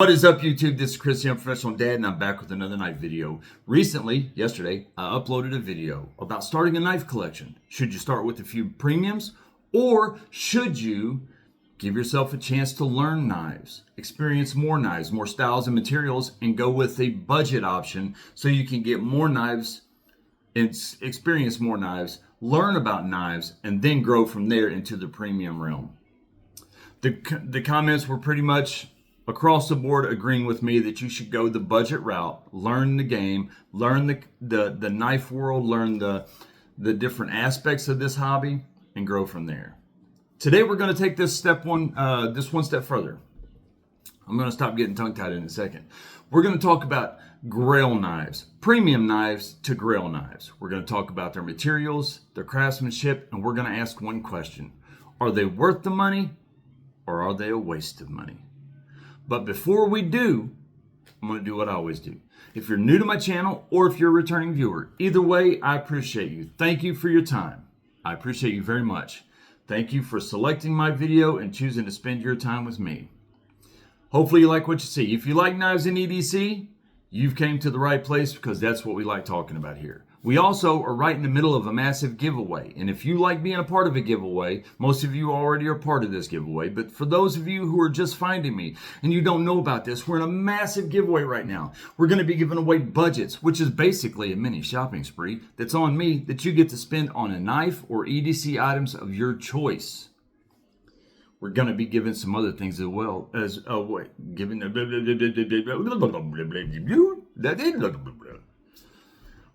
What is up, YouTube? This is Chris, the Unprofessional Dad, and I'm back with another knife video. Recently, yesterday, I uploaded a video about starting a knife collection. Should you start with a few premiums, or should you give yourself a chance to learn knives, experience more knives, more styles and materials, and go with a budget option so you can get more knives and experience more knives, learn about knives, and then grow from there into the premium realm. The comments were pretty much across the board agreeing with me that you should go the budget route, learn the game, learn the knife world, learn the different aspects of this hobby, and grow from there. Today we're going to take this one step further. I'm going to stop getting tongue-tied in a second. We're going to talk about Grail knives, premium knives to Grail knives. We're going to talk about their materials, their craftsmanship, and we're going to ask one question. Are they worth the money, or are they a waste of money? But before we do, I'm going to do what I always do. If you're new to my channel or if you're a returning viewer, either way, I appreciate you. Thank you for your time. I appreciate you very much. Thank you for selecting my video and choosing to spend your time with me. Hopefully you like what you see. If you like knives in EDC, you've came to the right place because that's what we like talking about here. We also are right in the middle of a massive giveaway. And if you like being a part of a giveaway, most of you already are part of this giveaway. But for those of you who are just finding me and you don't know about this, we're in a massive giveaway right now. We're going to be giving away budgets, which is basically a mini shopping spree that's on me that you get to spend on a knife or EDC items of your choice. We're going to be giving some other things as well as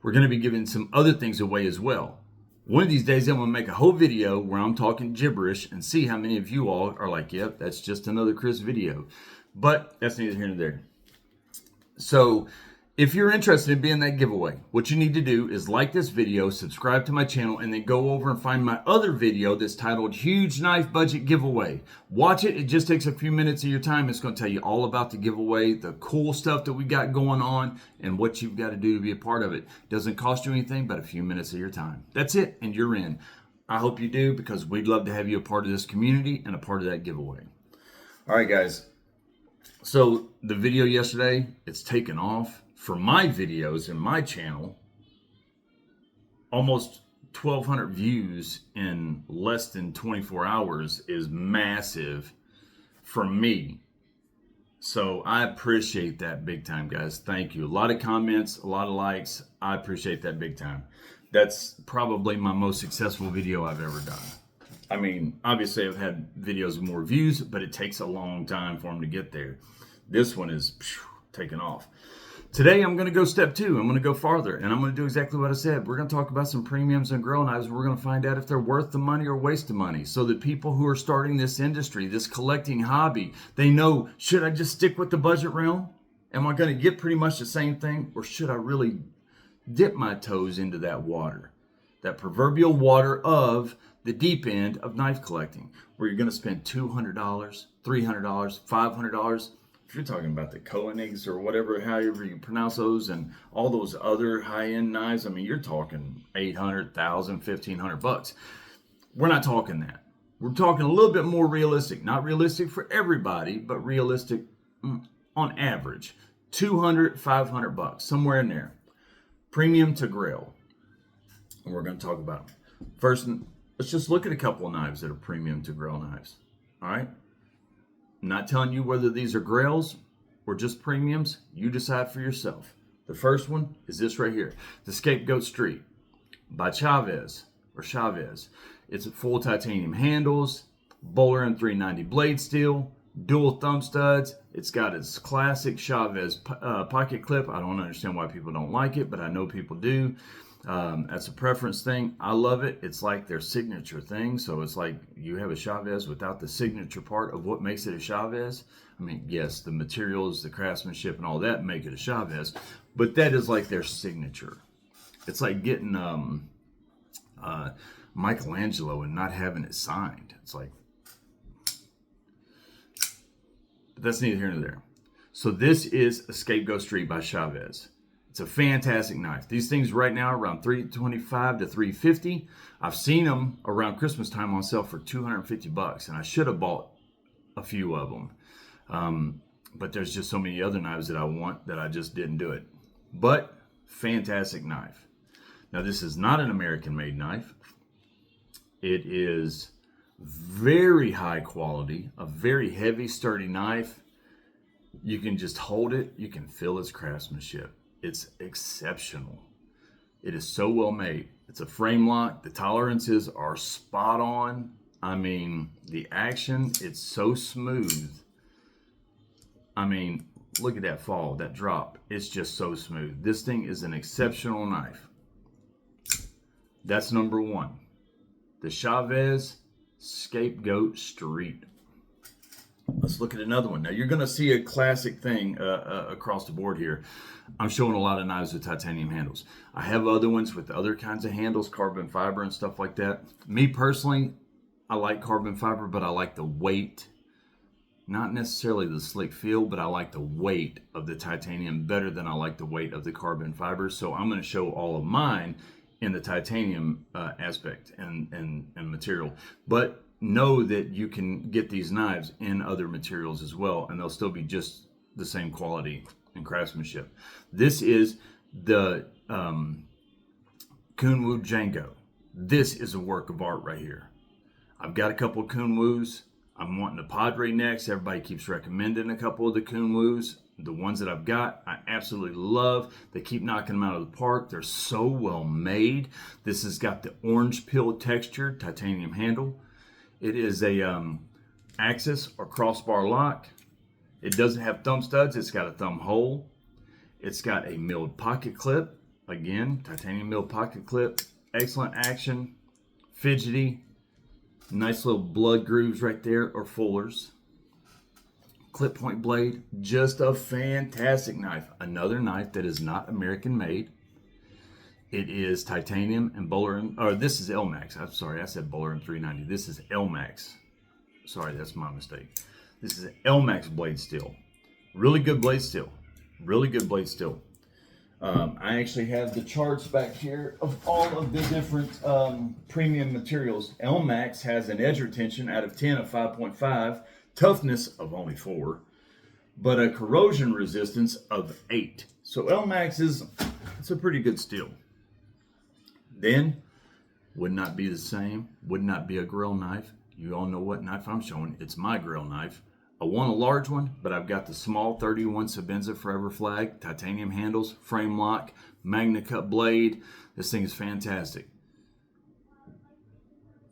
we're going to be giving some other things away as well. One of these days, I'm going to make a whole video where I'm talking gibberish and see how many of you all are like, yep, that's just another Chris video. But that's neither here nor there. So if you're interested in being that giveaway, what you need to do is like this video, subscribe to my channel, and then go over and find my other video that's titled Huge Knife Budget Giveaway. Watch it. It just takes a few minutes of your time. It's going to tell you all about the giveaway, the cool stuff that we got going on, and what you've got to do to be a part of it. Doesn't cost you anything but a few minutes of your time. That's it, and you're in. I hope you do, because we'd love to have you a part of this community and a part of that giveaway. All right, guys. So the video yesterday, it's taken off. For my videos in my channel, almost 1,200 views in less than 24 hours is massive for me. So I appreciate that big time, guys. Thank you. A lot of comments, a lot of likes. I appreciate that big time. That's probably my most successful video I've ever done. I mean, obviously I've had videos with more views, but it takes a long time for them to get there. This one is taking off. Today, I'm going to go step two. I'm going to go farther, and I'm going to do exactly what I said. We're going to talk about some premiums and Grail knives. We're going to find out if they're worth the money or waste of money, so that people who are starting this industry, this collecting hobby, they know, should I just stick with the budget realm? Am I going to get pretty much the same thing, or should I really dip my toes into that water, that proverbial water of the deep end of knife collecting, where you're going to spend $200, $300, $500, if you're talking about the Koenigs or whatever, however you pronounce those, and all those other high-end knives, I mean, you're talking $800, $1,000, $1,500. We're not talking that. We're talking a little bit more realistic. Not realistic for everybody, but realistic on average. $200, $500, somewhere in there. Premium to Grail. And we're going to talk about them. First, let's just look at a couple of knives that are premium to Grail knives. All right? I'm not telling you whether these are Grails or just premiums. You decide for yourself. The first one is this right here. The Scapegoat Street by Chavez. It's full titanium handles, Bowler and 390 blade steel, dual thumb studs. It's got its classic Chavez pocket clip. I don't understand why people don't like it, but I know people do. That's a preference thing. I love it. It's like their signature thing. So it's like you have a Chavez without the signature part of what makes it a Chavez. I mean, yes, the materials, the craftsmanship, and all that make it a Chavez, but that is like their signature. It's like getting Michelangelo and not having it signed. It's like, but that's neither here nor there. So this is a Scapegoat Street by Chavez. It's a fantastic knife. These things right now are around $325 to $350. I've seen them around Christmas time on sale for $250, and I should have bought a few of them. But there's just so many other knives that I want that I just didn't do it. But fantastic knife. Now this is not an American made knife. It is very high quality, a very heavy, sturdy knife. You can just hold it. You can feel its craftsmanship. It's exceptional. It is so well made. It's a frame lock. The tolerances are spot on. I mean, the action, it's so smooth. I mean, look at that fall, that drop. It's just so smooth. This thing is an exceptional knife. That's number one. The Chavez Scapegoat Street. Let's look at another one. Now you're going to see a classic thing across the board here. I'm showing a lot of knives with titanium handles. I have other ones with other kinds of handles, carbon fiber and stuff like that. Me personally, I like carbon fiber, but I like the weight. Not necessarily the slick feel, but I like the weight of the titanium better than I like the weight of the carbon fiber. So I'm going to show all of mine in the titanium aspect and material. But know that you can get these knives in other materials as well, and they'll still be just the same quality and craftsmanship. This is the Kunwu Django. This is a work of art right here. I've got a couple of Kunwus. I'm wanting a Padre next. Everybody keeps recommending a couple of the Kunwus. The ones that I've got, I absolutely love. They keep knocking them out of the park. They're so well made. This has got the orange peel texture, titanium handle. It is a axis or crossbar lock. It doesn't have thumb studs. It's got a thumb hole. It's got a milled pocket clip. Again, titanium milled pocket clip. Excellent action. Fidgety. Nice little blood grooves right there, or fullers. Clip point blade. Just a fantastic knife. Another knife that is not American made. It is titanium and Bowler, or this is Elmax. I'm sorry, I said Bowler 390. This is Elmax. Sorry, that's my mistake. This is an Elmax blade steel. Really good blade steel. Really good blade steel. I actually have the charts back here of all of the different premium materials. Elmax has an edge retention out of 10 of 5.5, toughness of only 4, but a corrosion resistance of 8. So Elmax it's a pretty good steel. Then, would not be the same, would not be a Grail knife. You all know what knife I'm showing. It's my Grail knife. I want a large one, but I've got the small 31 Sabenza Forever Flag, titanium handles, frame lock, Magna Cut blade. This thing is fantastic.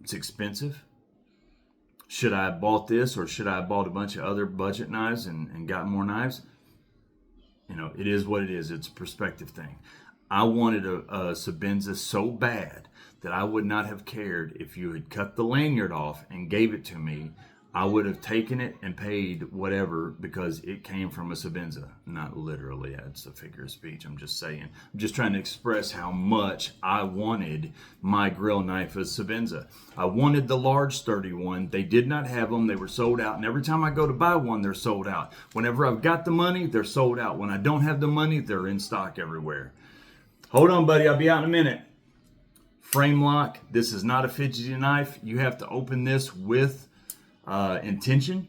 It's expensive. Should I have bought this, or should I have bought a bunch of other budget knives and got more knives? You know, it is what it is. It's a perspective thing. I wanted a Sabenza so bad that I would not have cared if you had cut the lanyard off and gave it to me. I would have taken it and paid whatever because it came from a Sabenza. Not literally, that's a figure of speech. I'm just saying. I'm just trying to express how much I wanted my Grail knife as Sabenza. I wanted the large sturdy one. They did not have them. They were sold out. And every time I go to buy one, they're sold out. Whenever I've got the money, they're sold out. When I don't have the money, they're in stock everywhere. Hold on, buddy. I'll be out in a minute. Frame lock. This is not a fidgety knife. You have to open this with intention.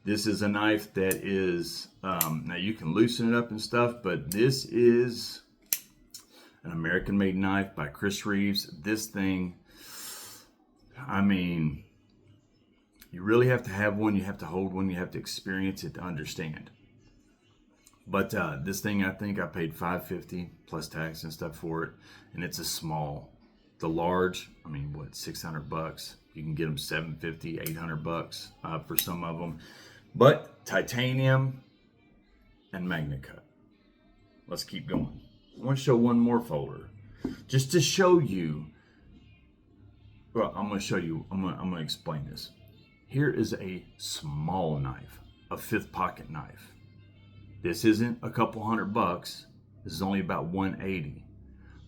This is a knife that is now you can loosen it up and stuff, but this is an American made knife by Chris Reeves. This thing, I mean, you really have to have one. You have to hold one. You have to experience it to understand. But this thing, I think I paid $550 plus tax and stuff for it, and it's a small. The large, I mean, what, $600? You can get them $750, $800 for some of them. But titanium and Magna Cut. Let's keep going. I want to show one more folder, just to show you. Well, I'm going to show you. I'm going to explain this. Here is a small knife, a 5th pocket knife. This isn't a couple $100. This is only about $180.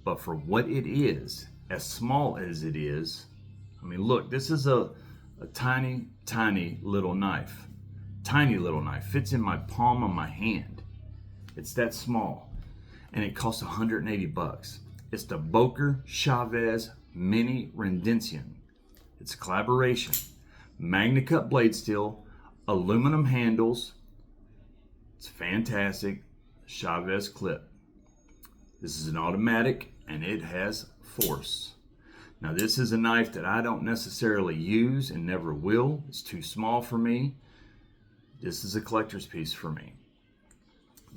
But for what it is, as small as it is, I mean, look, this is a tiny, tiny little knife. Tiny little knife. Fits in my palm of my hand. It's that small. And it costs $180. It's the Boker Chavez Mini Rendition. It's a collaboration. Magna Cut blade steel, aluminum handles, It's fantastic Chavez clip. This is an automatic and it has force. Now this is a knife that I don't necessarily use and never will. It's too small for me. This is a collector's piece for me.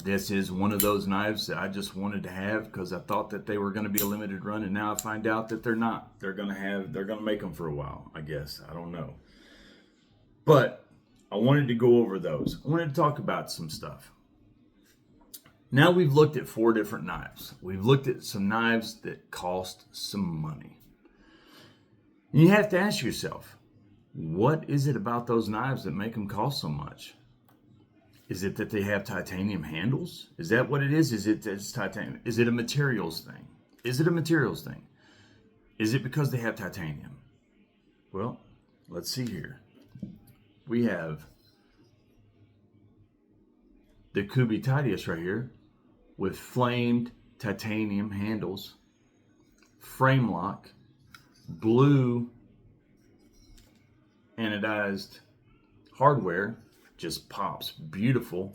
This is one of those knives that I just wanted to have because I thought that they were going to be a limited run, and now I find out that they're not. They're going to make them for a while, I guess. I don't know. But I wanted to go over those. I wanted to talk about some stuff. Now we've looked at 4 different knives. We've looked at some knives that cost some money. And you have to ask yourself, what is it about those knives that make them cost so much? Is it that they have titanium handles? Is that what it is? Is it it's titanium? Is it a materials thing? Is it a materials thing? Is it because they have titanium? Well, let's see here. We have the Kubitadius right here with flamed titanium handles, frame lock, blue anodized hardware. Just pops. Beautiful.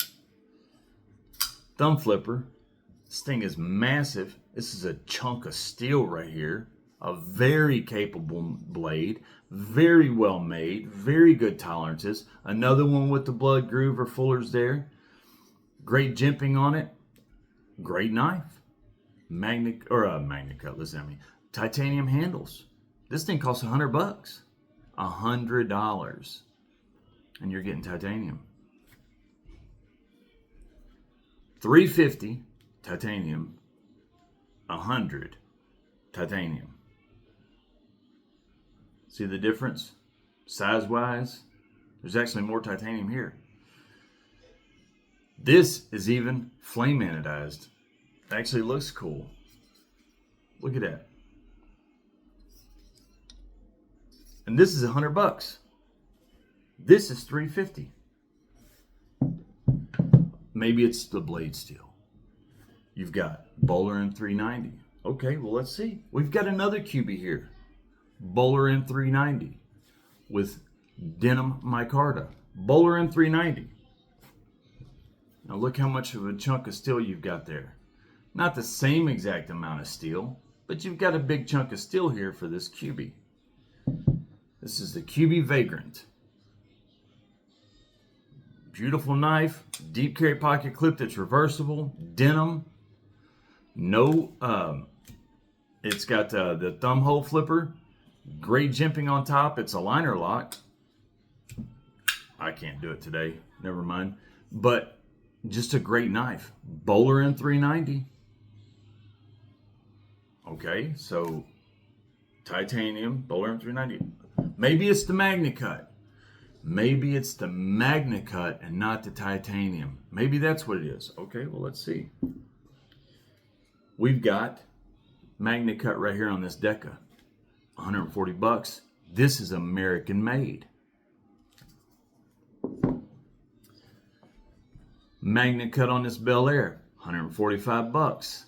Thumb flipper. This thing is massive. This is a chunk of steel right here. A very capable blade. Very well made. Very good tolerances. Another one with the blood groove or fullers there. Great jimping on it. Great knife. Magna Cutlass, titanium handles. This thing costs $100. $100. And you're getting titanium. $350 titanium, $100 titanium. See the difference? Size-wise, there's actually more titanium here. This is even flame anodized. It actually looks cool. Look at that. And this is $100. This is $350. Maybe it's the blade steel. You've got Bowler M390. Okay, well let's see. We've got another QB here. Bowler M390 with denim micarta. Bowler M390. Now look how much of a chunk of steel you've got there. Not the same exact amount of steel, but you've got a big chunk of steel here for this QB. This is the QB Vagrant. Beautiful knife, deep carry pocket clip that's reversible, denim. No, it's got the thumb hole flipper, great jimping on top. It's a liner lock. I can't do it today, never mind. But just a great knife. Bowler M390. Okay, so titanium, Bowler M390. Maybe it's the Magna Cut. Maybe it's the Magna Cut and not the titanium. Maybe that's what it is. Okay, well, let's see. We've got Magna Cut right here on this Deca. $140. This is American made. Magna Cut on this Bel Air. $145.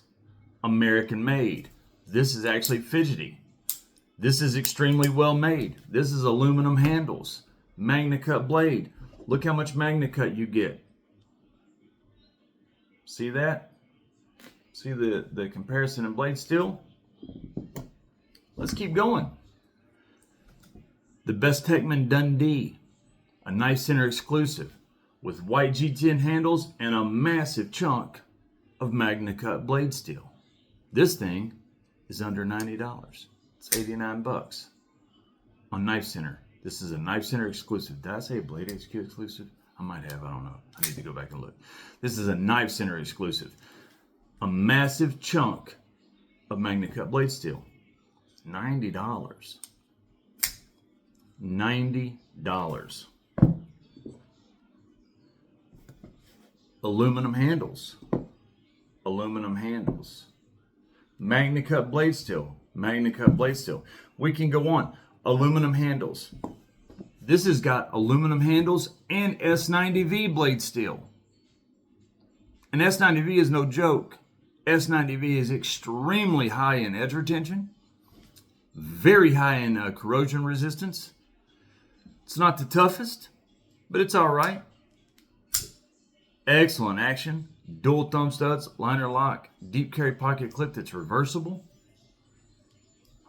American made. This is actually fidgety. This is extremely well made. This is aluminum handles. Magna Cut blade. Look how much Magna Cut you get. See that? See the comparison in blade steel? Let's keep going. The Best Techman Dundee. A knife center exclusive with white G10 handles and a massive chunk of Magna Cut blade steel. This thing is under $90. It's $89 on Knife Center. This is a Knife Center exclusive. Did I say a Blade HQ exclusive? I might have, I don't know. I need to go back and look. This is a Knife Center exclusive. A massive chunk of Magna Cut blade steel. $90. $90. Aluminum handles. Aluminum handles. Magna Cut blade steel. Magna Cut blade steel. We can go on. Aluminum handles. This has got aluminum handles and S90V blade steel. And S90V is no joke. S90V is extremely high in edge retention, very high in corrosion resistance. It's not the toughest, but it's all right. Excellent action. Dual thumb studs, liner lock, deep carry pocket clip that's reversible.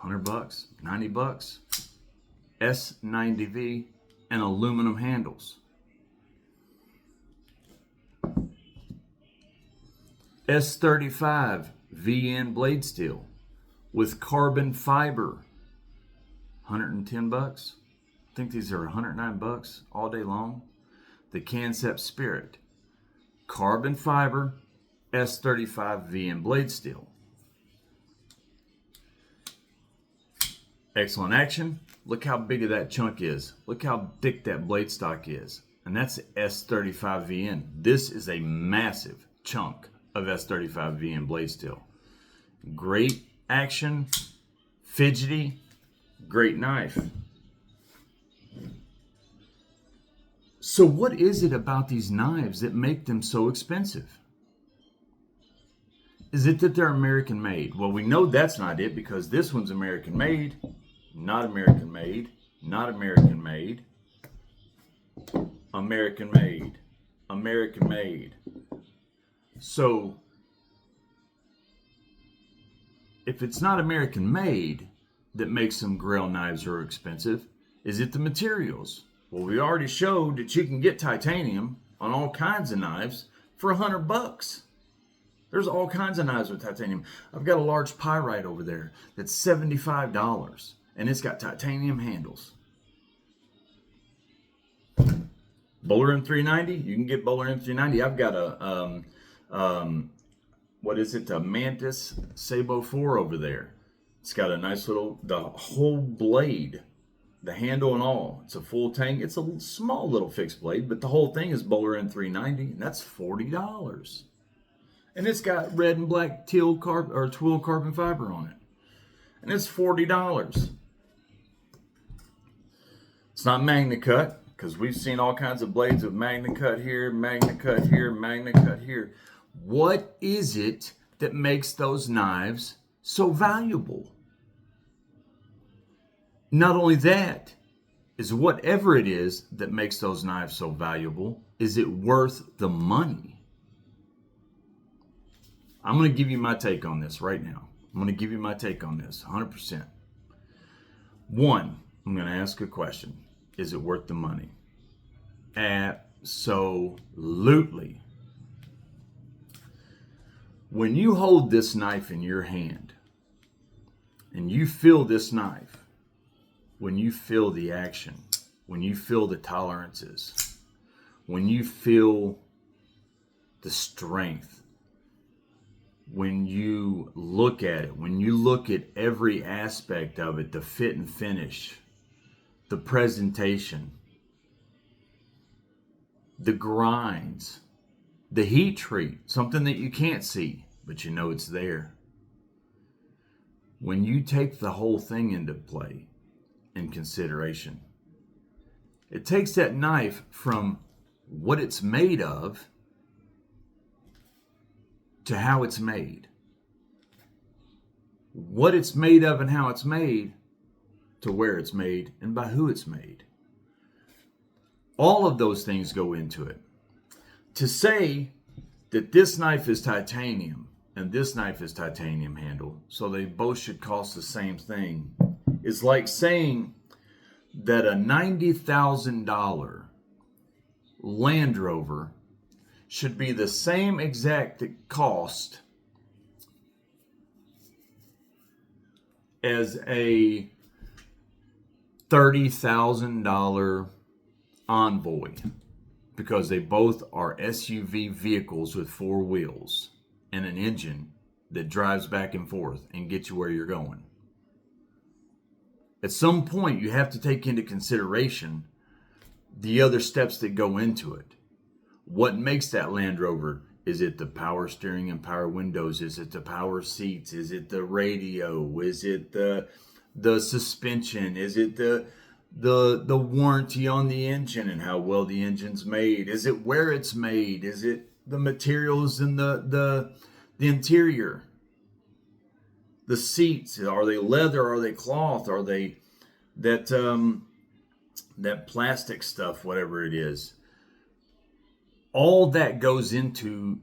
$100, $90. S90V and aluminum handles. S35 VN blade steel with carbon fiber. $110. I think these are $109 all day long. The Concept Spirit. Carbon fiber S35 VN blade steel. Excellent action. Look how big of that chunk is. Look how thick that blade stock is. And that's S35 VN. This is a massive chunk of S35 VN blade steel. Great action, fidgety, great knife. So what is it about these knives that make them so expensive? Is it that they're American made? Well, we know that's not it, because this one's American made, not American made, not American made, American made, American made. So if it's not American made that makes some Grail knives are expensive, is it the materials? Well, we already showed that you can get titanium on all kinds of knives for $100. There's all kinds of knives with titanium. I've got a large pyrite over there that's $75, and it's got titanium handles. Bowler M390, you can get Bowler M390. I've got a what is it? A Mantis Sabo 4 over there. It's got a nice little, the whole blade, the handle and all. It's a full tang. It's a small little fixed blade, but the whole thing is Bowler M390, and that's $40. And it's got red and black twill carbon fiber on it, and it's $40. It's not Magna Cut, because we've seen all kinds of blades with Magna Cut here, Magna Cut here, Magna Cut here. What is it that makes those knives so valuable? Not only that, is whatever it is that makes those knives so valuable, is it worth the money? I'm going to give you my take on this right now. I'm going to give you my take on this 100%. One, I'm going to ask a question. Is it worth the money? Absolutely. When you hold this knife in your hand and you feel this knife, when you feel the action, when you feel the tolerances, when you feel the strength, when you look at it, when you look at every aspect of it, the fit and finish, the presentation, the grinds, the heat treat, something that you can't see, but you know it's there. When you take the whole thing into play and consideration, it takes that knife from what it's made of to how it's made. What it's made of and how it's made to where it's made and by who it's made. All of those things go into it. To say that this knife is titanium and this knife is titanium handle, so they both should cost the same thing, is like saying that a $90,000 Land Rover should be the same exact cost as a $30,000 Envoy, because they both are SUV vehicles with four wheels and an engine that drives back and forth and gets you where you're going. At some point, you have to take into consideration the other steps that go into it. What makes that Land Rover? Is it the power steering and power windows? Is it the power seats? Is it the radio? Is it the suspension? Is it the warranty on the engine and how well the engine's made? Is it where it's made? Is it the materials in the interior? The seats, are they leather? Are they cloth? Are they that plastic stuff, whatever it is? All that goes into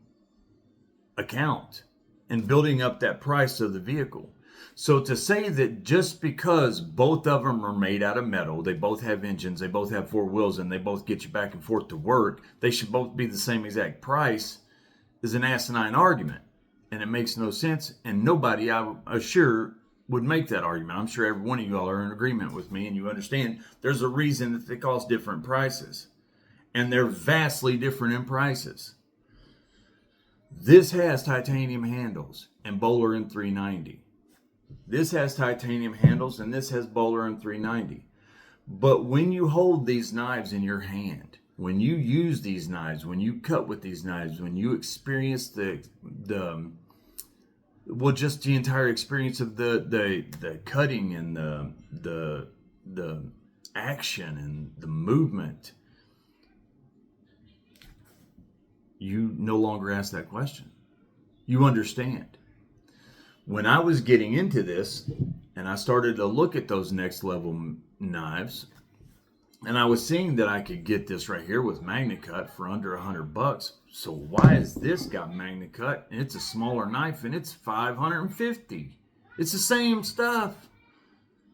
account and building up that price of the vehicle. So to say that just because both of them are made out of metal, they both have engines, they both have four wheels, and they both get you back and forth to work, they should both be the same exact price is an asinine argument. And it makes no sense. And nobody, I'm sure, would make that argument. I'm sure every one of you all are in agreement with me and you understand there's a reason that they cost different prices. And they're vastly different in prices. This has titanium handles and Bowler in 390. This has titanium handles and this has Bowler in 390. But when you hold these knives in your hand, when you use these knives, when you cut with these knives, when you experience just the entire experience of the cutting and the action and the movement, you no longer ask that question. You understand. When I was getting into this and I started to look at those next level knives, and I was seeing that I could get this right here with MagnaCut for under $100. So why is this got MagnaCut and it's a smaller knife and it's $550? It's the same stuff.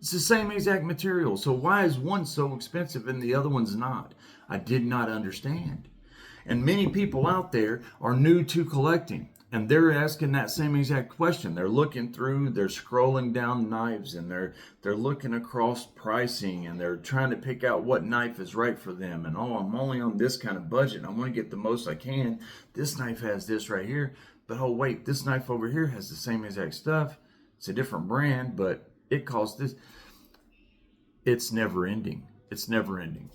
It's the same exact material. So why is one so expensive and the other one's not? I did not understand. And many people out there are new to collecting. And they're asking that same exact question. They're looking through, they're scrolling down knives, and they're looking across pricing, and they're trying to pick out what knife is right for them. And oh, I'm only on this kind of budget. I want to get the most I can. This knife has this right here. But oh wait, this knife over here has the same exact stuff. It's a different brand, but it costs this. It's never ending. It's never ending.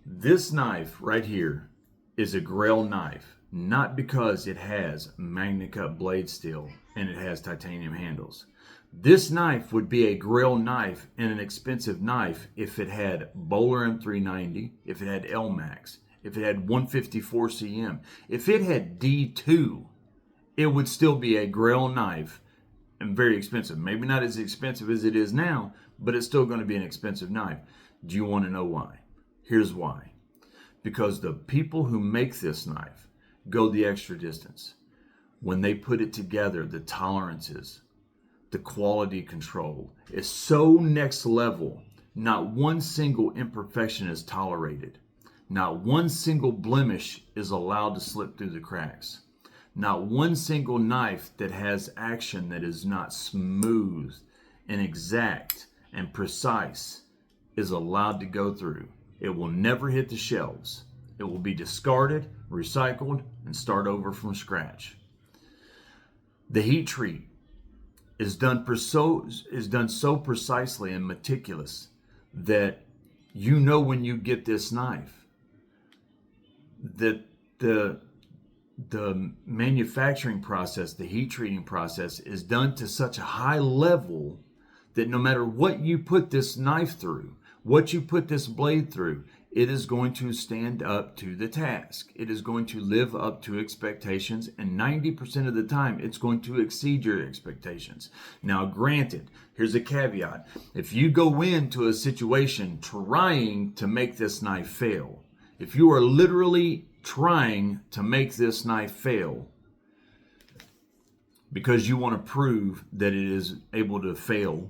This knife right here is a Grail knife. Not because it has MagnaCut blade steel and it has titanium handles. This knife would be a Grail knife and an expensive knife if it had Bowler M390, if it had LMAX, if it had 154 cm. If it had D2, it would still be a Grail knife and very expensive. Maybe not as expensive as it is now, but it's still going to be an expensive knife. Do you want to know why? Here's why. Because the people who make this knife go the extra distance. When they put it together, the tolerances, the quality control is so next level. Not one single imperfection is tolerated. Not one single blemish is allowed to slip through the cracks. Not one single knife that has action that is not smooth and exact and precise is allowed to go through. It will never hit the shelves. It will be discarded, recycled, and start over from scratch. The heat treat is done so precisely and meticulous that you know when you get this knife that the manufacturing process, the heat treating process, is done to such a high level that no matter what you put this knife through, what you put this blade through, it is going to stand up to the task. It is going to live up to expectations, and 90% of the time, it's going to exceed your expectations. Now, granted, here's a caveat. If you go into a situation trying to make this knife fail, if you are literally trying to make this knife fail because you want to prove that it is able to fail,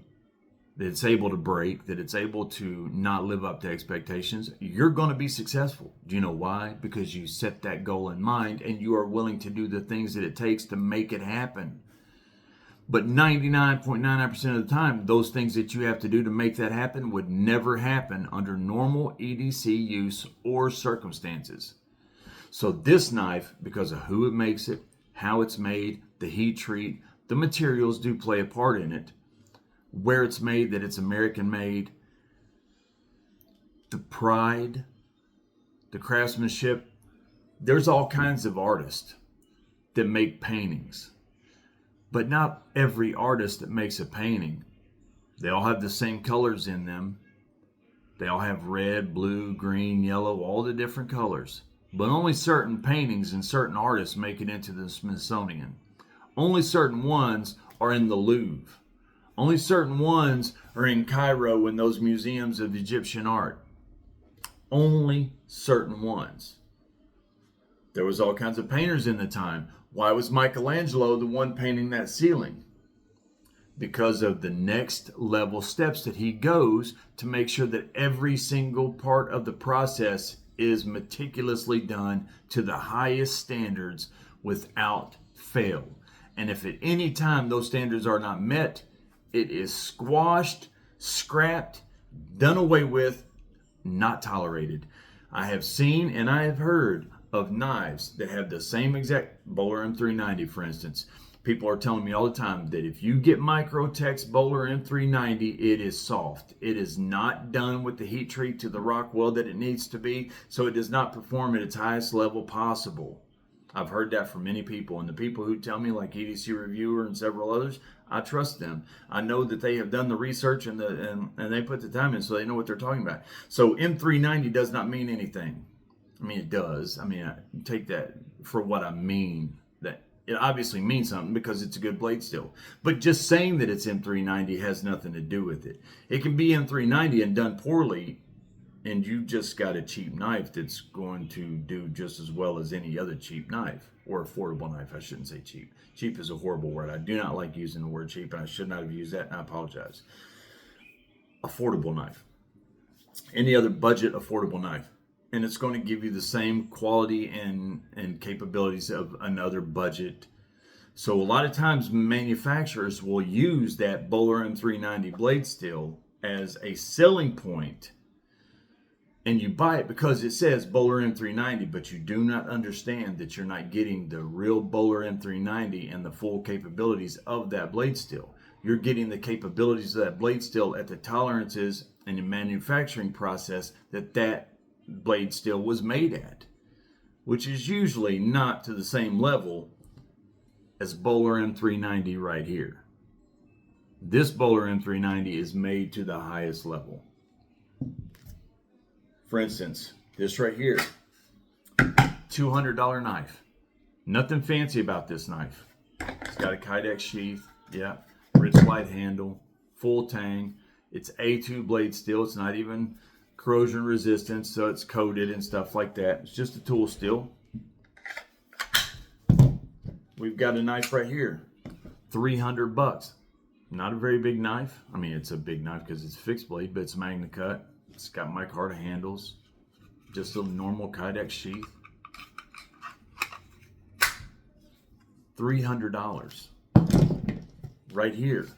that it's able to break, that it's able to not live up to expectations, you're going to be successful. Do you know why? Because you set that goal in mind and you are willing to do the things that it takes to make it happen. But 99.99% of the time, those things that you have to do to make that happen would never happen under normal EDC use or circumstances. So this knife, because of who it makes it, how it's made, the heat treat, the materials do play a part in it. Where it's made, that it's American made, the pride, the craftsmanship. There's all kinds of artists that make paintings, but not every artist that makes a painting, they all have the same colors in them. They all have red, blue, green, yellow, all the different colors. But only certain paintings and certain artists make it into the Smithsonian. Only certain ones are in the Louvre. Only certain ones are in Cairo in those museums of Egyptian art. only certain ones. There was all kinds of painters in the time. Why was Michelangelo the one painting that ceiling? Because of the next level steps that he goes to make sure that every single part of the process is meticulously done to the highest standards without fail. And if at any time those standards are not met, it is squashed, scrapped, done away with, not tolerated. I have seen and I have heard of knives that have the same exact Bowler M390, for instance. People are telling me all the time that if you get Microtek's Bowler M390, it is soft. It is not done with the heat treat to the Rockwell that it needs to be, so it does not perform at its highest level possible. I've heard that from many people, and the people who tell me, like EDC Reviewer and several others, I trust them. I know that they have done the research and they put the time in, so they know what they're talking about. So M390 does not mean anything. I mean, it does. I mean, I take that for what I mean. That it obviously means something because it's a good blade steel. But just saying that it's M390 has nothing to do with it. It can be M390 and done poorly, and you just got a cheap knife that's going to do just as well as any other cheap knife, or affordable knife. I shouldn't say cheap. Cheap is a horrible word. I do not like using the word cheap, and I should not have used that, and I apologize. Affordable knife. Any other budget affordable knife. And it's going to give you the same quality and capabilities of another budget. So a lot of times manufacturers will use that Bowler M390 blade steel as a selling point, and you buy it because it says Bowler M390, but you do not understand that you're not getting the real Bowler M390 and the full capabilities of that blade steel. You're getting the capabilities of that blade steel at the tolerances and the manufacturing process that blade steel was made at, which is usually not to the same level as Bowler M390 right here. This Bowler M390 is made to the highest level. For instance, this right here, $200 knife. Nothing fancy about this knife. It's got a Kydex sheath, yeah, rich light handle, full tang. It's A2 blade steel. It's not even corrosion resistant, so it's coated and stuff like that. It's just a tool steel. We've got a knife right here, $300. Not a very big knife. I mean, it's a big knife because it's fixed blade, but it's Magna Cut. It's got micarta handles, just a normal Kydex sheath. $300. Right here,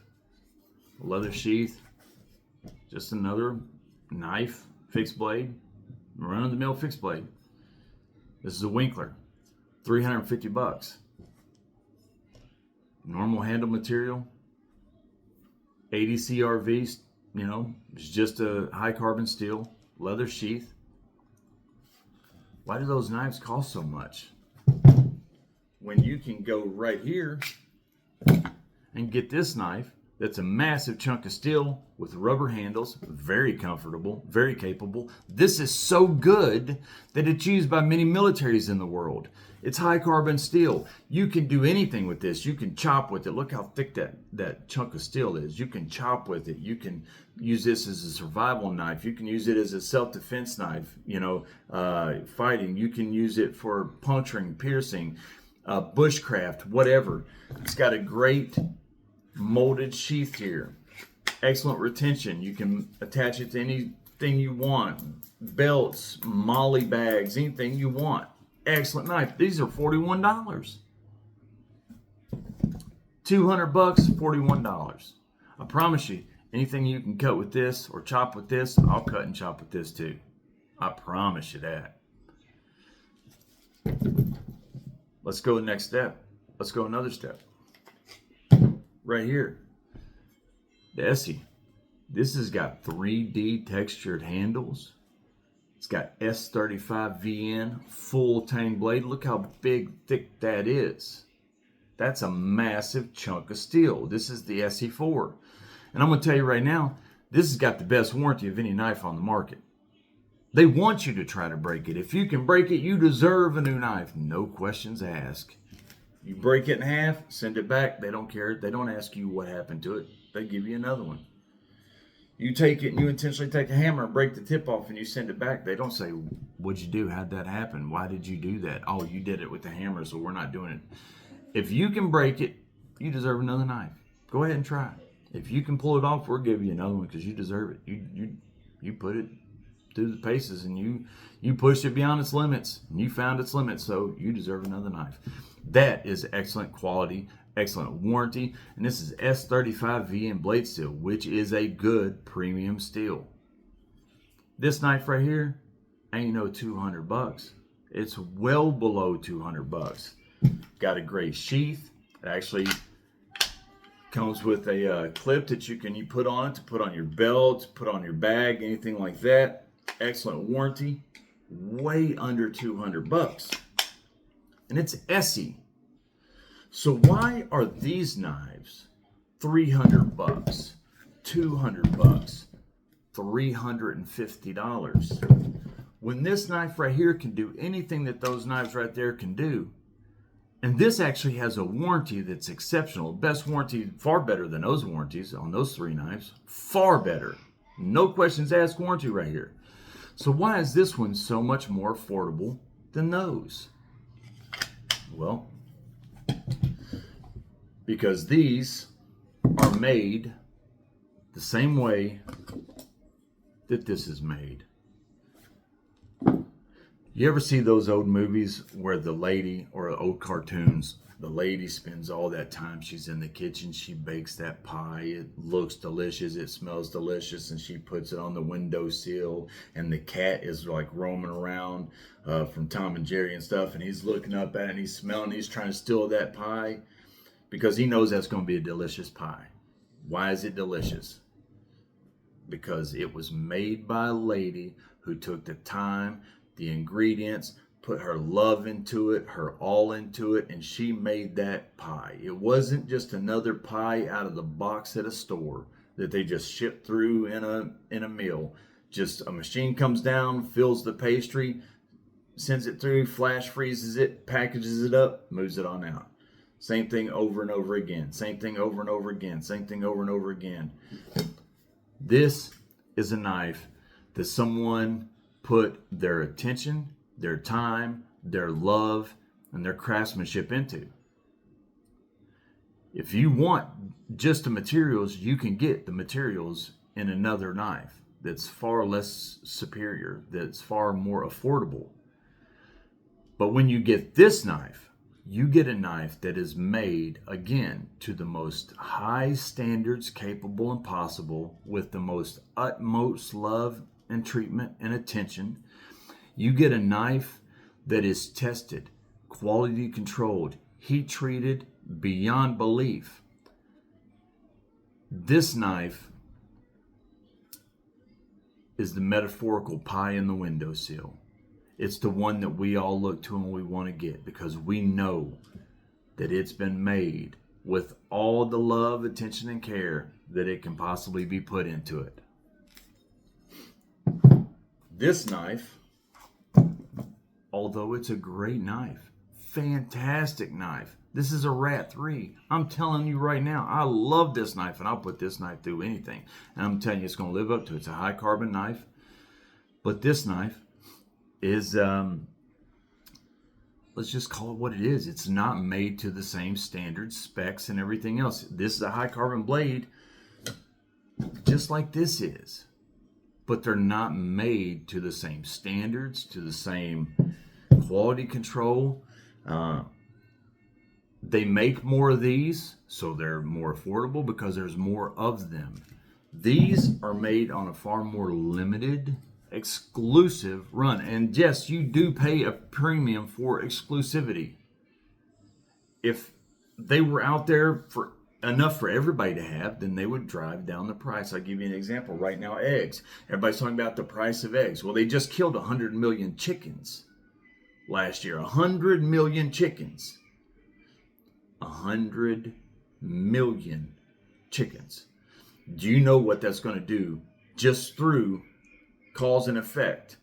leather sheath, just another knife, fixed blade, run-of-the-mill fixed blade. This is a Winkler, $350. Normal handle material, 80 CRV, you know, it's just a high carbon steel, leather sheath. Why do those knives cost so much? When you can go right here and get this knife that's a massive chunk of steel with rubber handles, very comfortable, very capable. This is so good that it's used by many militaries in the world. It's high carbon steel. You can do anything with this. You can chop with it. Look how thick that chunk of steel is. You can chop with it. You can use this as a survival knife. You can use it as a self-defense knife, you know, fighting. You can use it for puncturing, piercing, bushcraft, whatever. It's got a great molded sheath here. Excellent retention. You can attach it to anything you want. Belts, molly bags, anything you want. Excellent knife. These are $41. $200, $41. I promise you, anything you can cut with this or chop with this, I'll cut and chop with this too. I promise you that. Let's go next step. Let's go another step. Right here, the Essie. This has got 3D textured handles. It's got S35 VN full tang blade. Look how big, thick that is. That's a massive chunk of steel. This is the SE4. And I'm going to tell you right now, this has got the best warranty of any knife on the market. They want you to try to break it. If you can break it, you deserve a new knife. No questions asked. You break it in half, send it back. They don't care. They don't ask you what happened to it. They give you another one. You take it and you intentionally take a hammer and break the tip off and you send it back. They don't say, what'd you do? How'd that happen? Why did you do that? Oh, you did it with the hammer, so we're not doing it. If you can break it, you deserve another knife. Go ahead and try. If you can pull it off, we'll give you another one because you deserve it. You put it through the paces and you pushed it beyond its limits and you found its limits, so you deserve another knife. That is excellent quality, excellent warranty, and this is S35V in blade steel, which is a good premium steel. This knife right here ain't no $200. It's well below $200. Got a gray sheath. It actually comes with a clip that you put on it to put on your belt, put on your bag, anything like that. Excellent warranty. Way under $200. And it's Essie. So why are these knives $300, $200, $350 when this knife right here can do anything that those knives right there can do? And this actually has a warranty that's exceptional. Best warranty, far better than those warranties on those three knives. Far better. No questions asked warranty right here. So why is this one so much more affordable than those? Well, because these are made the same way that this is made. You ever see those old movies where the lady, or old cartoons, the lady spends all that time, she's in the kitchen, she bakes that pie, it looks delicious, it smells delicious, and she puts it on the windowsill, and the cat is like roaming around from Tom and Jerry and stuff, and he's looking up at it, and he's smelling, he's trying to steal that pie, because he knows that's going to be a delicious pie. Why is it delicious? Because it was made by a lady who took the time, the ingredients, put her love into it, her all into it, and she made that pie. It wasn't just another pie out of the box at a store that they just ship through in a mill. Just a machine comes down, fills the pastry, sends it through, flash freezes it, packages it up, moves it on out. Same thing over and over again. Same thing over and over again. Same thing over and over again. This is a knife that someone put their attention, their time, their love, and their craftsmanship into. If you want just the materials, you can get the materials in another knife that's far less superior, that's far more affordable. But when you get this knife, you get a knife that is made, again, to the most high standards capable and possible, with the most utmost love and treatment and attention. You get a knife that is tested, quality controlled, heat treated beyond belief. This knife is the metaphorical pie in the windowsill. It's the one that we all look to and we want to get, because we know that it's been made with all the love, attention, and care that it can possibly be put into it. This knife, although it's a great knife, fantastic knife. This is a Rat 3. I'm telling you right now, I love this knife, and I'll put this knife through anything. And I'm telling you, it's going to live up to it. It's a high carbon knife. But this knife is, let's just call it what it is. It's not made to the same standards, specs, and everything else. This is a high carbon blade, just like this is. But they're not made to the same standards, to the same quality control. They make more of these, so they're more affordable because there's more of them. These are made on a far more limited, exclusive run. And yes, you do pay a premium for exclusivity. If they were out there for enough for everybody to have, then they would drive down the price. I'll give you an example. Right now, eggs. Everybody's talking about the price of eggs. Well, they just killed 100 million chickens last year. 100 million chickens. 100 million chickens. Do you know what that's going to do just through cause and effect,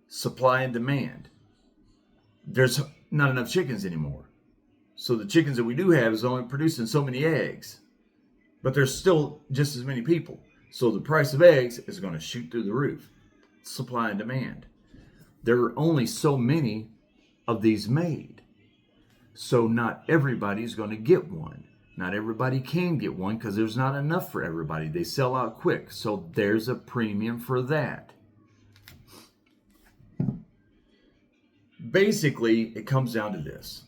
supply and demand? There's not enough chickens anymore. So the chickens that we do have is only producing so many eggs. But there's still just as many people. So the price of eggs is going to shoot through the roof. Supply and demand. There are only so many of these made. So not everybody's going to get one. Not everybody can get one because there's not enough for everybody. They sell out quick. So there's a premium for that. Basically, it comes down to this.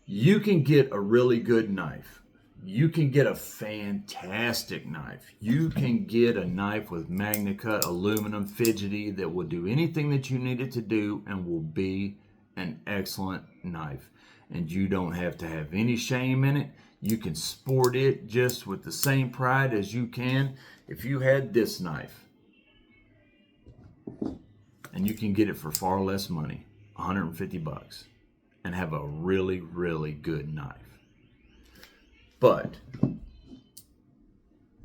You can get a really good knife. You can get a fantastic knife. You can get a knife with Magna Cut, aluminum, fidgety, that will do anything that you need it to do and will be an excellent knife. And you don't have to have any shame in it. You can sport it just with the same pride as you can if you had this knife. And you can get it for far less money, $150, and have a really, really good knife. But,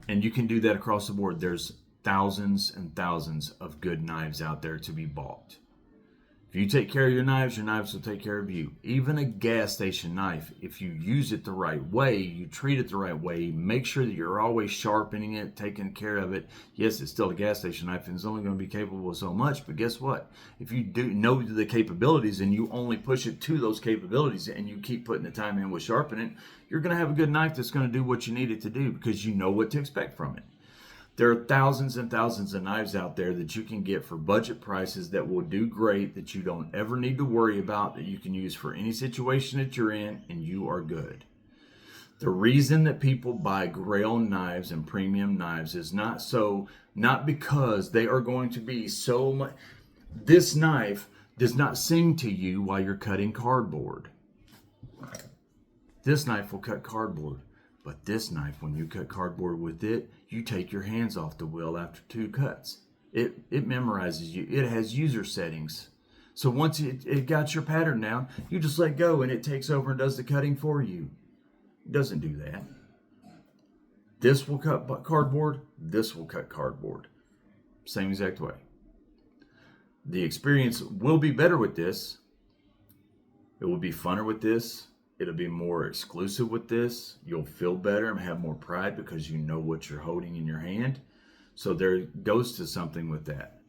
and you can do that across the board. There's thousands and thousands of good knives out there to be bought. If you take care of your knives will take care of you. Even a gas station knife, if you use it the right way, you treat it the right way, make sure that you're always sharpening it, taking care of it. Yes, it's still a gas station knife and it's only going to be capable of so much, but guess what? If you do know the capabilities and you only push it to those capabilities and you keep putting the time in with sharpening, you're going to have a good knife that's going to do what you need it to do because you know what to expect from it. There are thousands and thousands of knives out there that you can get for budget prices that will do great, that you don't ever need to worry about, that you can use for any situation that you're in, and you are good. The reason that people buy Grail knives and premium knives is not because they are going to be so much. This knife does not sing to you while you're cutting cardboard. This knife will cut cardboard. But this knife, when you cut cardboard with it, you take your hands off the wheel after 2 cuts. It memorizes you. It has user settings. So once it got your pattern down, you just let go and it takes over and does the cutting for you. It doesn't do that. This will cut cardboard. This will cut cardboard. Same exact way. The experience will be better with this. It will be funner with this. It'll be more exclusive with this. You'll feel better and have more pride because you know what you're holding in your hand. So there goes to something with that.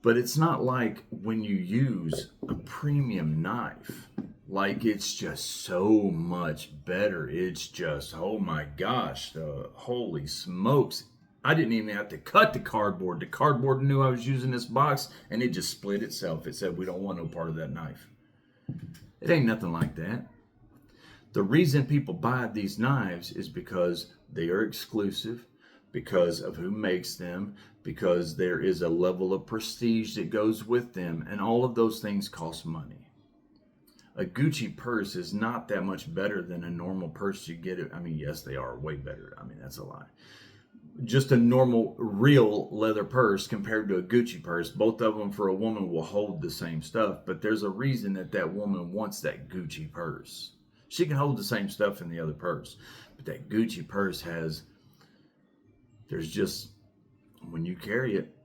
But it's not like when you use a premium knife, like it's just so much better. It's just, oh my gosh, holy smokes. I didn't even have to cut the cardboard. The cardboard knew I was using this box and it just split itself. It said, we don't want no part of that knife. It ain't nothing like that. The reason people buy these knives is because they are exclusive, because of who makes them, because there is a level of prestige that goes with them, and all of those things cost money. A Gucci purse is not that much better than a normal purse you get. I mean, yes, they are way better. I mean, that's a lie. Just a normal, real leather purse compared to a Gucci purse. Both of them for a woman will hold the same stuff, but there's a reason that woman wants that Gucci purse. She can hold the same stuff in the other purse, but that Gucci purse there's just, when you carry it,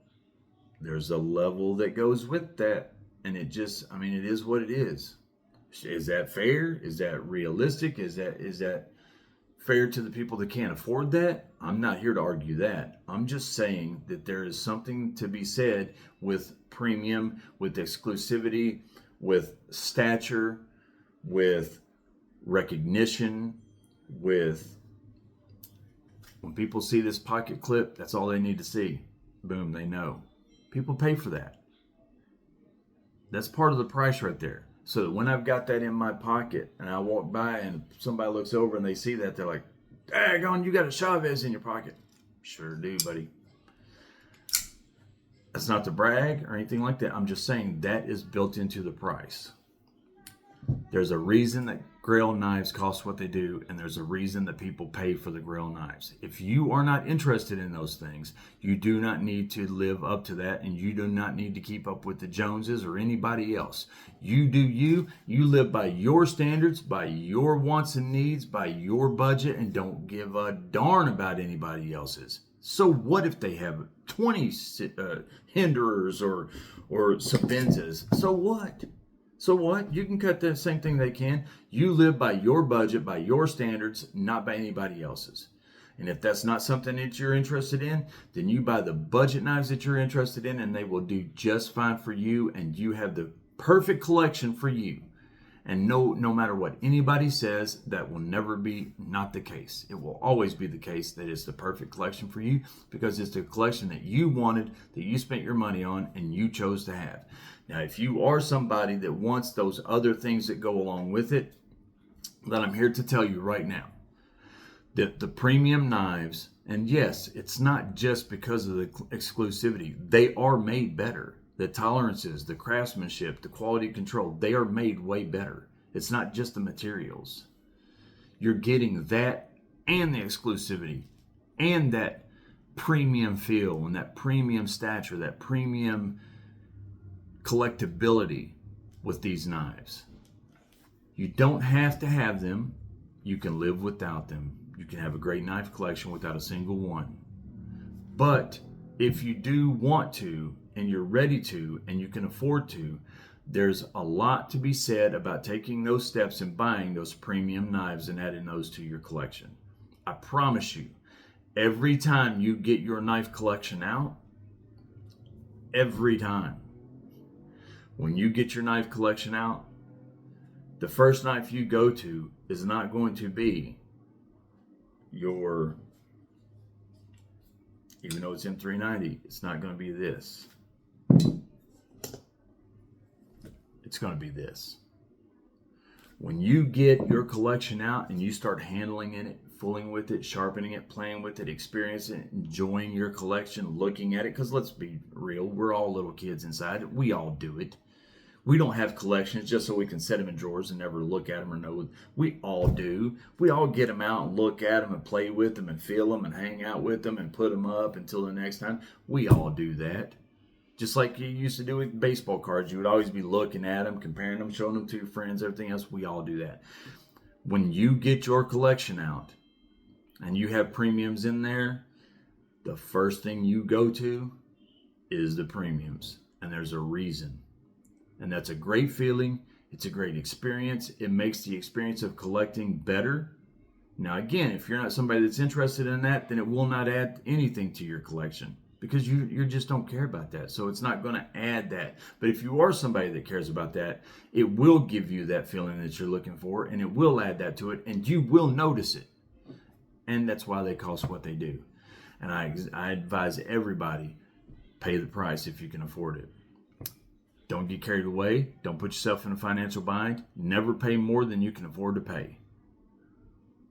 there's a level that goes with that, and it just, I mean, it is what it is. Is that fair? Is that realistic? Is that fair to the people that can't afford that? I'm not here to argue that. I'm just saying that there is something to be said with premium, with exclusivity, with stature, with recognition, with when people see this pocket clip, that's all they need to see. Boom, they know. People pay for that. That's part of the price right there. So that when I've got that in my pocket and I walk by and somebody looks over and they see that, they're like, daggone, you got a Chavez in your pocket. Sure do, buddy. That's not to brag or anything like that. I'm just saying that is built into the price. There's a reason that Grail knives cost what they do, and there's a reason that people pay for the Grail knives. If you are not interested in those things, you do not need to live up to that, and you do not need to keep up with the Joneses or anybody else. You do you. You live by your standards, by your wants and needs, by your budget, and don't give a darn about anybody else's. So what if they have 20 Hinderers or Sabenzas? So what? So what? You can cut the same thing they can. You live by your budget, by your standards, not by anybody else's. And if that's not something that you're interested in, then you buy the budget knives that you're interested in, and they will do just fine for you, and you have the perfect collection for you. And no matter what anybody says, that will never be not the case. It will always be the case that it's the perfect collection for you, because it's the collection that you wanted, that you spent your money on, and you chose to have. Now, if you are somebody that wants those other things that go along with it, then I'm here to tell you right now that the premium knives, and yes, it's not just because of the exclusivity, they are made better. The tolerances, the craftsmanship, the quality control, they are made way better. It's not just the materials. You're getting that and the exclusivity and that premium feel and that premium stature, that premium collectability with these knives. You don't have to have them. You can live without them. You can have a great knife collection without a single one. But if you do want to, and you're ready to, and you can afford to, there's a lot to be said about taking those steps and buying those premium knives and adding those to your collection. I promise you, every time you get your knife collection out, every time, when you get your knife collection out, the first knife you go to is not going to be your, even though it's M390, it's not going to be this. It's going to be this. When you get your collection out and you start handling it, fooling with it, sharpening it, playing with it, experiencing it, enjoying your collection, looking at it, because let's be real, we're all little kids inside. We all do it. We don't have collections just so we can set them in drawers and never look at them or know. We all do. We all get them out and look at them and play with them and feel them and hang out with them and put them up until the next time. We all do that. Just like you used to do with baseball cards. You would always be looking at them, comparing them, showing them to your friends, everything else. We all do that. When you get your collection out and you have premiums in there, the first thing you go to is the premiums. And there's a reason. And that's a great feeling. It's a great experience. It makes the experience of collecting better. Now, again, if you're not somebody that's interested in that, then it will not add anything to your collection, because you just don't care about that. So it's not going to add that. But if you are somebody that cares about that, it will give you that feeling that you're looking for, and it will add that to it, and you will notice it. And that's why they cost what they do. And I advise everybody, pay the price if you can afford it. Don't get carried away. Don't put yourself in a financial bind. Never pay more than you can afford to pay.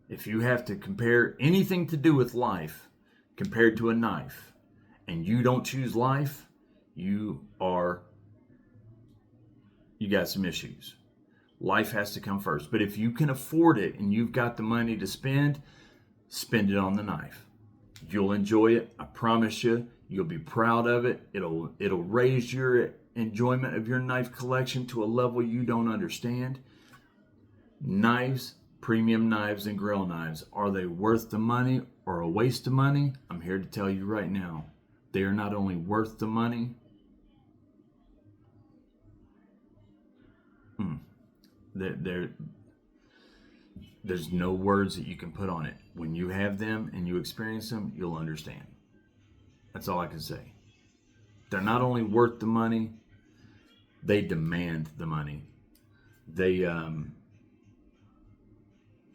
If you have to compare anything to do with life compared to a knife, and you don't choose life, you got some issues. Life has to come first. But if you can afford it and you've got the money to spend it on the knife. You'll enjoy it. I promise you. You'll be proud of it. It'll raise your enjoyment of your knife collection to a level you don't understand. Knives, premium knives and Grail knives, are they worth the money or a waste of money? I'm here to tell you right now, they are not only worth the money, there's no words that you can put on it. When you have them and you experience them, you'll understand. That's all I can say. They're not only worth the money, they demand the money.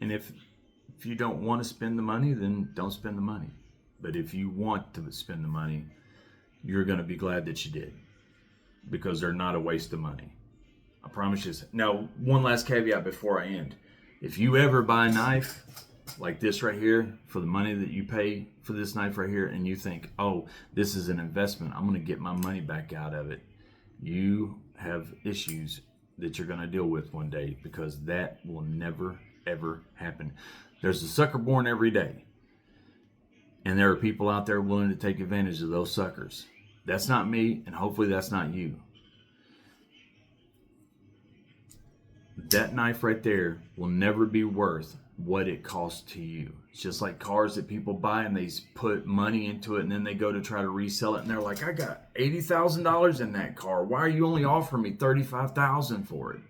And if you don't want to spend the money, then don't spend the money. But if you want to spend the money, you're going to be glad that you did, because they're not a waste of money. I promise you. Now, one last caveat before I end. If you ever buy a knife like this right here for the money that you pay for this knife right here, and you think, oh, this is an investment, I'm going to get my money back out of it, you have issues that you're going to deal with one day, because that will never, ever happen. There's a sucker born every day, and there are people out there willing to take advantage of those suckers. That's not me, and hopefully that's not you. That knife right there will never be worth what it costs to you. It's just like cars that people buy and they put money into it, and then they go to try to resell it, and they're like, I got $80,000 in that car. Why are you only offering me $35,000 for it?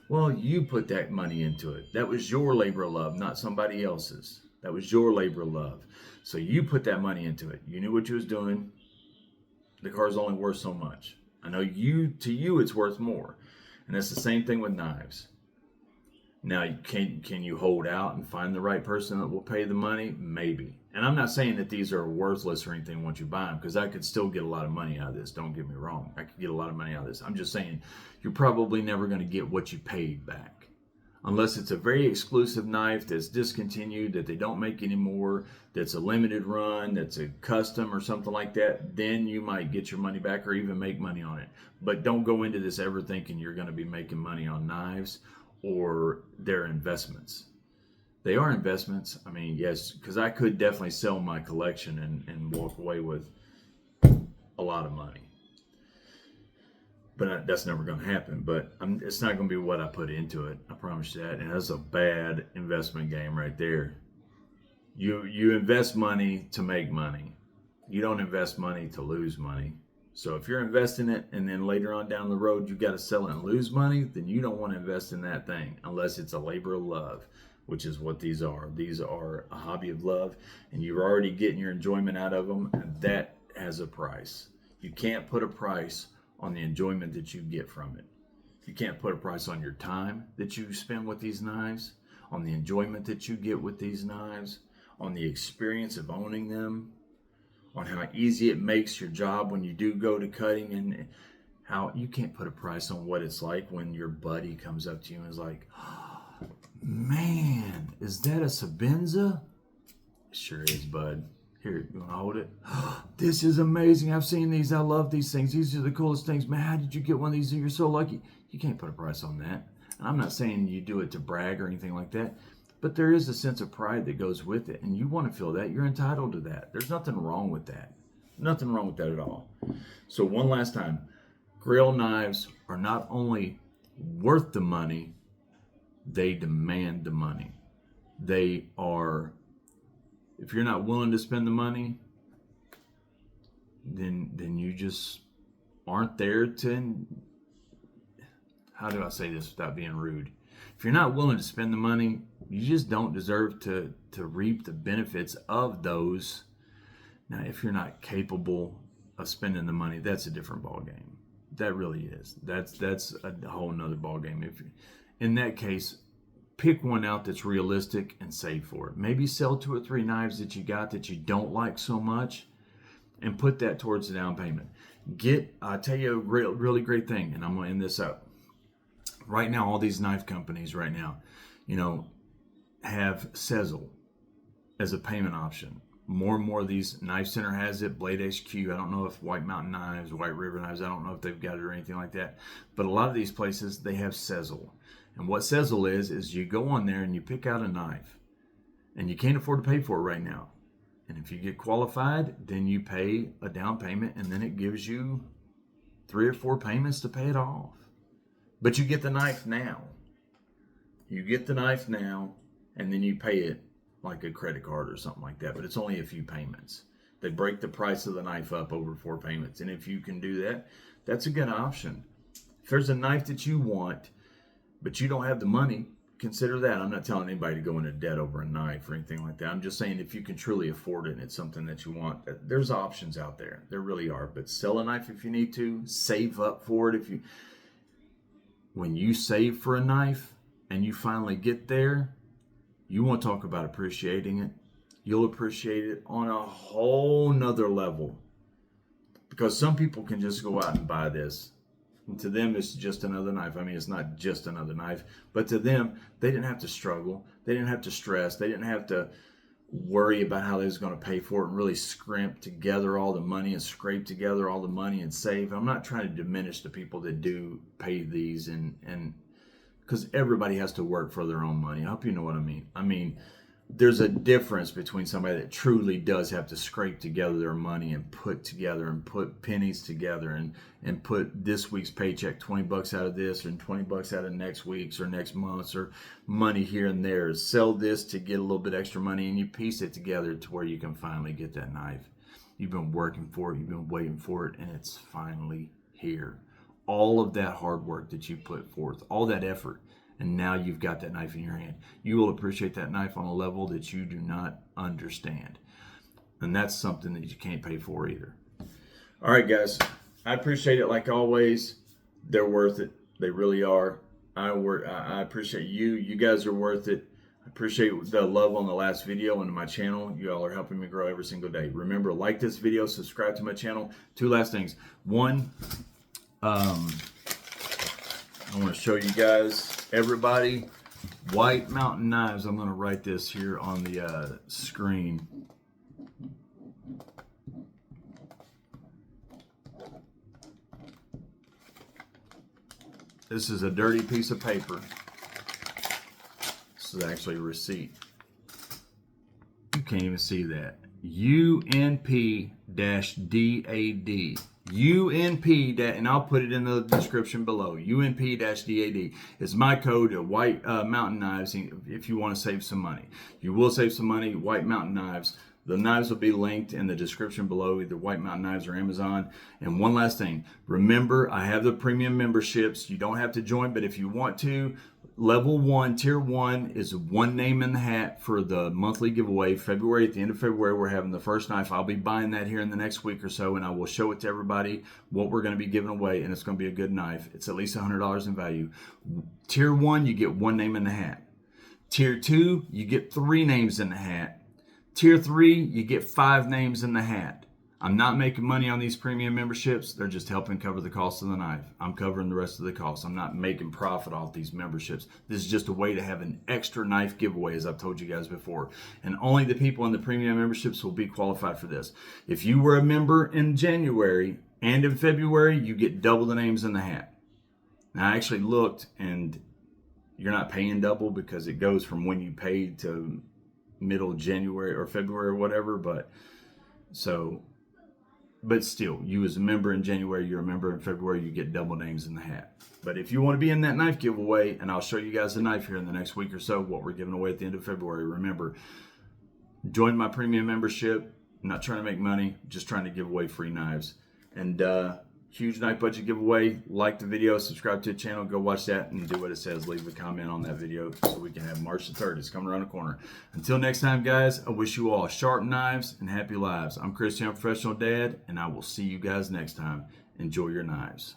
Well, you put that money into it. That was your labor of love, not somebody else's. That was your labor of love. So you put that money into it. You knew what you was doing. The car's only worth so much. I know to you it's worth more. And that's the same thing with knives. Now, can you hold out and find the right person that will pay the money? Maybe. And I'm not saying that these are worthless or anything once you buy them, because I could still get a lot of money out of this. Don't get me wrong. I could get a lot of money out of this. I'm just saying you're probably never going to get what you paid back. Unless it's a very exclusive knife that's discontinued, that they don't make anymore, that's a limited run, that's a custom or something like that, then you might get your money back or even make money on it. But don't go into this ever thinking you're going to be making money on knives or their investments. They are investments. I mean, yes, because I could definitely sell my collection and walk away with a lot of money. But that's never going to happen. But it's not going to be what I put into it. I promise you that. And that's a bad investment game right there. You invest money to make money. You don't invest money to lose money. So if you're investing it and then later on down the road you got to sell it and lose money, then you don't want to invest in that thing unless it's a labor of love, which is what these are. These are a hobby of love, and you're already getting your enjoyment out of them, and that has a price. You can't put a price on the enjoyment that you get from it. You can't put a price on your time that you spend with these knives, on the enjoyment that you get with these knives, on the experience of owning them, on how easy it makes your job when you do go to cutting, and how you can't put a price on what it's like when your buddy comes up to you and is like, oh, man, is that a Sabenza? It sure is, bud. Here, you want to hold it? This is amazing. I've seen these. I love these things. These are the coolest things. Man, how did you get one of these? You're so lucky. You can't put a price on that. And I'm not saying you do it to brag or anything like that, but there is a sense of pride that goes with it, and you want to feel that. You're entitled to that. There's nothing wrong with that. Nothing wrong with that at all. So one last time, Grail Knives are not only worth the money, they demand the money. They are, if you're not willing to spend the money, then you just aren't there to, how do I say this without being rude? If you're not willing to spend the money, you just don't deserve to reap the benefits of those. Now, if you're not capable of spending the money, that's a different ball game. That really is. That's a whole nother ball game. If in that case, pick one out that's realistic and save for it. Maybe sell 2 or 3 knives that you got that you don't like so much, and put that towards the down payment. I'll tell you a really great thing, and I'm gonna end this up. Right now, all these knife companies right now, have Sezzle as a payment option. More and more of these, Knife Center has it, Blade HQ. I don't know if White Mountain Knives, White River Knives, I don't know if they've got it or anything like that. But a lot of these places, they have Sezzle. And what Sezzle is you go on there and you pick out a knife. And you can't afford to pay for it right now. And if you get qualified, then you pay a down payment, and then it gives you 3 or 4 payments to pay it off. But you get the knife now. You get the knife now, and then you pay it like a credit card or something like that. But it's only a few payments. They break the price of the knife up over 4 payments. And if you can do that, that's a good option. If there's a knife that you want, but you don't have the money, consider that. I'm not telling anybody to go into debt over a knife or anything like that. I'm just saying if you can truly afford it and it's something that you want, there's options out there. There really are. But sell a knife if you need to. Save up for it. When you save for a knife and you finally get there, you want to talk about appreciating it. You'll appreciate it on a whole nother level. Because some people can just go out and buy this. And to them, it's just another knife. I mean, it's not just another knife. But to them, they didn't have to struggle. They didn't have to stress. They didn't have to worry about how they was going to pay for it and really scrimp together all the money and scrape together all the money and save. I'm not trying to diminish the people that do pay these, and because everybody has to work for their own money. I hope you know what I mean. I mean, there's a difference between somebody that truly does have to scrape together their money and put pennies together and put this week's paycheck, $20 out of this and $20 out of next week's or next month's, or money here and there. Sell this to get a little bit extra money, and you piece it together to where you can finally get that knife. You've been working for it, you've been waiting for it, and it's finally here. All of that hard work that you put forth, all that effort, and now you've got that knife in your hand. You will appreciate that knife on a level that you do not understand. And that's something that you can't pay for either. All right, guys. I appreciate it like always. They're worth it. They really are. I appreciate you. You guys are worth it. I appreciate the love on the last video and my channel. You all are helping me grow every single day. Remember, like this video, subscribe to my channel. Two last things. One, I want to show you guys, everybody, White Mountain Knives. I'm going to write this here on the screen. This is a dirty piece of paper. This is actually a receipt. You can't even see that. UNP-DAD. UNP, and I'll put it in the description below. UNP-DAD is my code at White Mountain Knives if you want to save some money. You will save some money, White Mountain Knives. The knives will be linked in the description below, either White Mountain Knives or Amazon. And one last thing, remember, I have the premium memberships. You don't have to join, but if you want to, level 1, tier 1 is one name in the hat for the monthly giveaway. February, at the end of February, we're having the first knife. I'll be buying that here in the next week or so, and I will show it to everybody what we're going to be giving away, and it's going to be a good knife. It's at least $100 in value. Tier 1, you get one name in the hat. Tier 2, you get 3 names in the hat. Tier 3, you get 5 names in the hat. I'm not making money on these premium memberships. They're just helping cover the cost of the knife. I'm covering the rest of the cost. I'm not making profit off these memberships. This is just a way to have an extra knife giveaway, as I've told you guys before. And only the people in the premium memberships will be qualified for this. If you were a member in January and in February, you get double the names in the hat. Now, I actually looked, and you're not paying double because it goes from when you paid to middle January or February or whatever, but still, you as a member in January, you're a member in February, you get double names in the hat. But if you want to be in that knife giveaway, and I'll show you guys the knife here in the next week or so, what we're giving away at the end of February, remember, join my premium membership. I'm not trying to make money, just trying to give away free knives. And huge knife budget giveaway. Like the video, subscribe to the channel, go watch that and do what it says. Leave a comment on that video so we can have March the 3rd. It's coming around the corner. Until next time, guys, I wish you all sharp knives and happy lives. I'm Christian, Professional Dad, and I will see you guys next time. Enjoy your knives.